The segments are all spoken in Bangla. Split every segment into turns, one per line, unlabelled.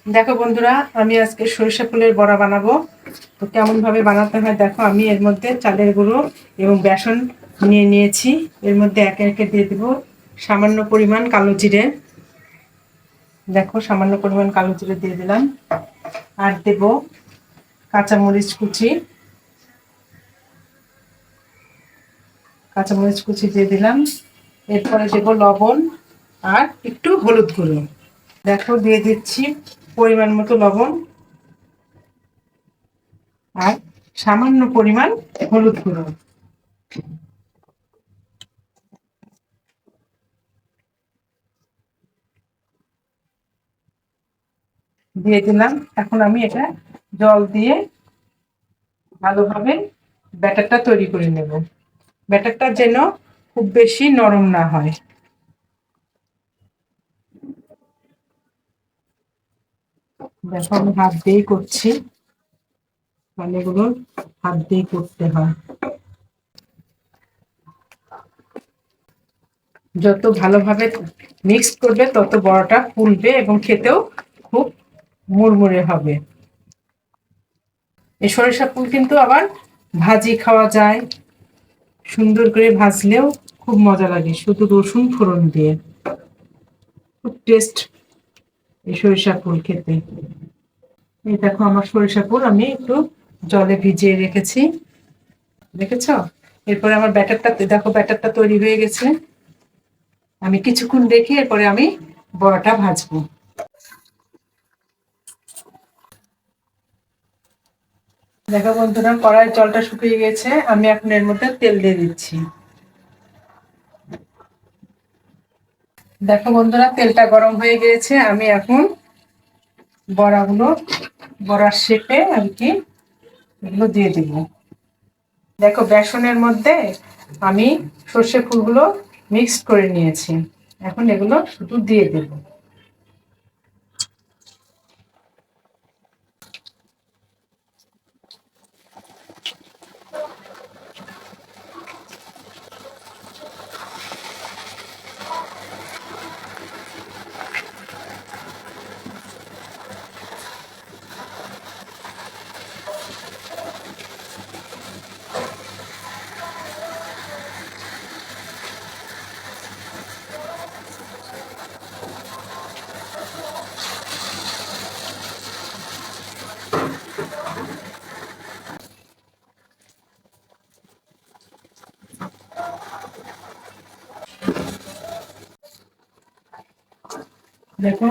দেখো বন্ধুরা, আমি আজকে সরিষা ফুলের বড়া বানাবো। তো কেমন ভাবে বানাতে হয় দেখো। আমি এর মধ্যে চালের গুঁড়ো এবং বেসন নিয়ে নিয়েছি। এর মধ্যে একে একে দিয়ে দেবো সামান্য পরিমাণ কালো জিরে। দেখো সামান্য পরিমাণ কালো জিরে দিয়ে দিলাম। আর দেব কাঁচামরিচ কুচি। কাঁচামরিচ কুচি দিয়ে দিলাম। এরপরে দেব লবণ আর একটু হলুদ গুঁড়ো। দেখো দিয়ে দিচ্ছি পরিমাণ মতো লবণ আর সামান্য পরিমাণ হলুদ গুঁড়ো। দিয়ে দিলাম। এখন আমি এটা জল দিয়ে ভালোভাবে ব্যাটারটা তৈরি করে নেব। ব্যাটারটা যেন খুব বেশি নরম না হয়। দেখো আমি হাত দিয়েই করছি, মানে এগুলো হাত দিয়েই করতে হয়। যত ভালোভাবে মিক্স করবে তত বড়াটা ফুলবে এবং খেতেও খুব মুড়মুড়ে হবে। এই সরিষা ফুল কিন্তু আবার ভাজি খাওয়া যায়, সুন্দর করে ভাজলেও খুব মজা লাগে শুধু রসুন ফোড়ন দিয়ে। খুব টেস্ট এই সরিষা ফুল খেতে। এই দেখো আমার সরিষা ফুল আমি একটু জলে ভিজিয়ে রেখেছি, দেখেছো? এরপরে আমার ব্যাটারটা দেখো, ব্যাটারটা তৈরি হয়ে গেছে। আমি কিছুক্ষণ রেখে এরপরে আমি বড়াটা ভাজবো। দেখো বন্ধুরা, কড়াইয়ের জলটা শুকিয়ে গেছে। আমি এখন এর মধ্যে তেল দিয়ে দিচ্ছি। দেখো বন্ধুরা, তেলটা গরম হয়ে গিয়েছে। আমি এখন বড়াগুলো বড়ার শেপে আর কি এগুলো দিয়ে দিব। দেখো বেসনের মধ্যে আমি সর্ষে ফুলগুলো মিক্সড করে নিয়েছি। এখন এগুলো শুধু দিয়ে দেব। দেখো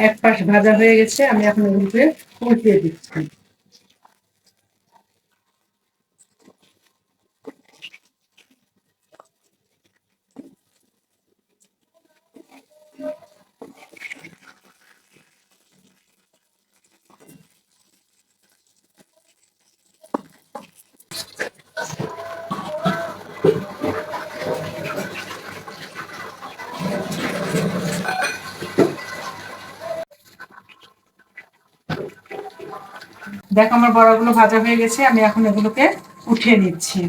এক পাশ ভাজা হয়ে গেছে, আমি এখন এগুলোকে উল্টিয়ে দিচ্ছি। দেখো আমার বড়াগুলো ভাজা হয়ে গেছে, আমি এখন এগুলোকে উঠিয়ে নিচ্ছি।